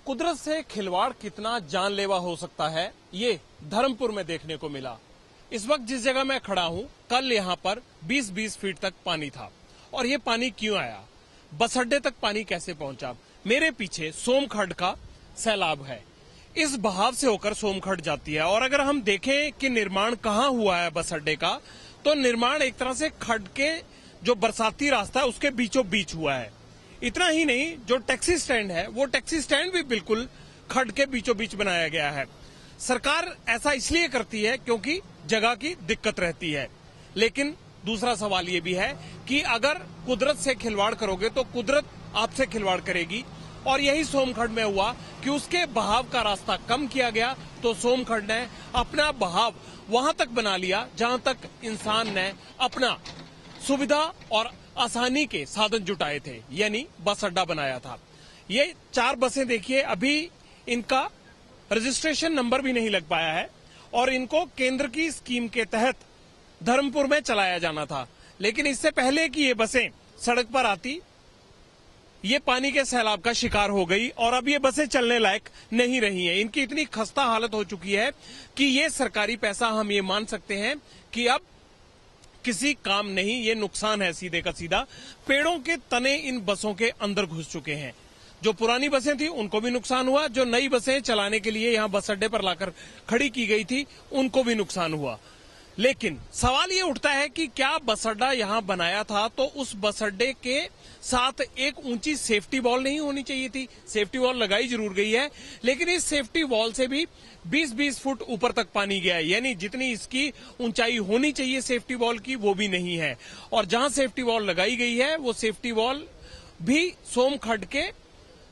कुदरत से खिलवाड़ कितना जानलेवा हो सकता है, ये धर्मपुर में देखने को मिला। इस वक्त जिस जगह मैं खड़ा हूं, कल यहां पर 20-20 फीट तक पानी था। और ये पानी क्यों आया, बस अड्डे तक पानी कैसे पहुंचा? मेरे पीछे सोमखड्ड का सैलाब है। इस बहाव से होकर सोमखड्ड जाती है। और अगर हम देखें कि निर्माण कहां हुआ है बस अड्डे का, तो निर्माण एक तरह से खड्ड के जो बरसाती रास्ता है उसके बीचों बीच हुआ है। इतना ही नहीं, जो टैक्सी स्टैंड है वो टैक्सी स्टैंड भी बिल्कुल खड्ड के बीचों बीच बनाया गया है। सरकार ऐसा इसलिए करती है क्योंकि जगह की दिक्कत रहती है। लेकिन दूसरा सवाल ये भी है कि अगर कुदरत से खिलवाड़ करोगे तो कुदरत आपसे खिलवाड़ करेगी। और यही सोमखड्ड में हुआ कि उसके बहाव का रास्ता कम किया गया तो सोमखड्ड ने अपना बहाव वहां तक बना लिया जहां तक इंसान ने अपना सुविधा और आसानी के साधन जुटाए थे, यानी बस अड्डा बनाया था। ये 4 बसें देखिए, अभी इनका रजिस्ट्रेशन नंबर भी नहीं लग पाया है और इनको केंद्र की स्कीम के तहत धर्मपुर में चलाया जाना था। लेकिन इससे पहले कि ये बसें सड़क पर आती, ये पानी के सैलाब का शिकार हो गई और अब ये बसें चलने लायक नहीं रही हैं। इनकी इतनी खस्ता हालत हो चुकी है कि ये सरकारी पैसा हम ये मान सकते हैं कि अब किसी काम नहीं, ये नुकसान है सीधे का सीधा। पेड़ों के तने इन बसों के अंदर घुस चुके हैं। जो पुरानी बसें थी उनको भी नुकसान हुआ, जो नई बसें चलाने के लिए यहां बस अड्डे पर लाकर खड़ी की गई थी उनको भी नुकसान हुआ। लेकिन सवाल ये उठता है कि क्या बस अड्डा यहां बनाया था तो उस बस अड्डे के साथ एक ऊंची सेफ्टी वॉल नहीं होनी चाहिए थी? सेफ्टी वॉल लगाई जरूर गई है, लेकिन इस सेफ्टी वॉल से भी 20-20 फुट ऊपर तक पानी गया है, यानी जितनी इसकी ऊंचाई होनी चाहिए सेफ्टी वॉल की वो भी नहीं है। और जहां सेफ्टी वॉल लगाई गई है वो सेफ्टी वॉल भी सोमखड्ड के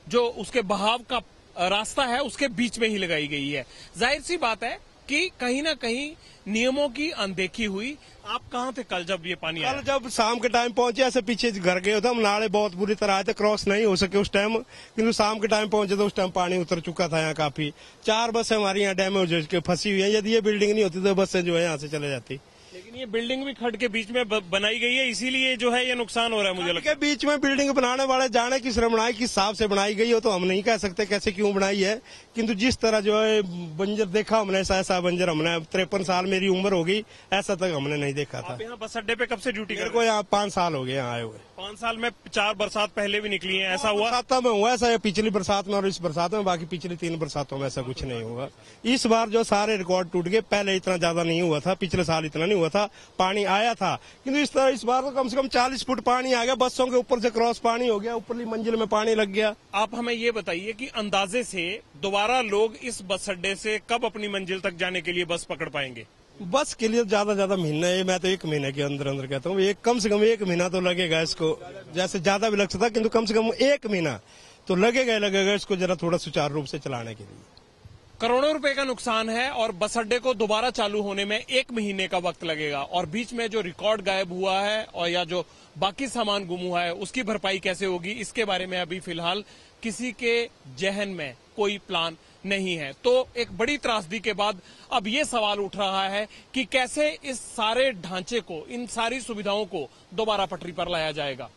जो उसके बहाव का रास्ता है उसके बीच में ही लगाई गई है। जाहिर सी बात है कि कहीं ना कहीं नियमों की अनदेखी हुई। आप कहां थे कल जब ये पानी आया? कल जब शाम के टाइम पहुंचे, ऐसे पीछे घर गए थे हम, नाले बहुत बुरी तरह आए थे, क्रॉस नहीं हो सके उस टाइम। किंतु शाम के टाइम पहुंचे तो उस टाइम पानी उतर चुका था यहाँ काफी। 4 बसें हमारी यहाँ डैमेज हो फंसी हुई है। यदि ये बिल्डिंग नहीं होती तो बसें जो है यहाँ से चले जाती। लेकिन ये बिल्डिंग भी खड्ड के बीच में बनाई गई है, इसीलिए जो है ये नुकसान हो रहा है मुझे लगता है। के बीच में बिल्डिंग बनाने वाले जाने किस बनाई, किस हिसाब से बनाई गई हो तो हम नहीं कह सकते कैसे क्यों बनाई है। किंतु जिस तरह जो है बंजर देखा हमने, ऐसा बंजर हमने 53 साल मेरी उम्र हो गई, ऐसा तक हमने नहीं देखा था। आप यहाँ बस अड्डे पे कब से ड्यूटी मेरे को यहाँ 5 साल हो गए यहाँ आए हुए। 5 साल में 4 बरसात पहले भी निकली है, ऐसा हुआ? बरसात में हुआ ऐसा, पिछली बरसात में और इस बरसात में, बाकी पिछली 3 बरसातों में ऐसा कुछ नहीं हुआ। इस बार जो सारे रिकॉर्ड टूट गए, पहले इतना ज्यादा नहीं हुआ था, पिछले साल इतना नहीं हुआ था, पानी आया था। किंतु इस तरह इस बार तो कम से कम 40 फुट पानी आ गया, बसों के ऊपर से क्रॉस पानी हो गया, ऊपरली मंजिल में पानी लग गया। आप हमें ये बताइए कि अंदाजे से दोबारा लोग इस बस अड्डे से कब अपनी मंजिल तक जाने के लिए बस पकड़ पाएंगे? बस के लिए ज्यादा महीना है, मैं तो 1 महीने के अंदर कहता हूँ। कम से कम 1 महीना तो लगेगा इसको, जैसे ज्यादा भी लग सकता, किंतु कम से कम 1 महीना तो लगेगा इसको जरा थोड़ा सुचारू रूप से चलाने के लिए। करोड़ों रुपए का नुकसान है और बस अड्डे को दोबारा चालू होने में 1 महीने का वक्त लगेगा। और बीच में जो रिकॉर्ड गायब हुआ है और या जो बाकी सामान गुम हुआ है उसकी भरपाई कैसे होगी, इसके बारे में अभी फिलहाल किसी के जहन में कोई प्लान नहीं है। तो एक बड़ी त्रासदी के बाद अब ये सवाल उठ रहा है कि कैसे इस सारे ढांचे को, इन सारी सुविधाओं को दोबारा पटरी पर लाया जाएगा।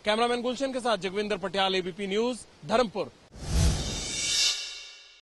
कैमरामैन गुलशन के साथ जगविंदर पटियाल, एबीपी न्यूज, धर्मपुर।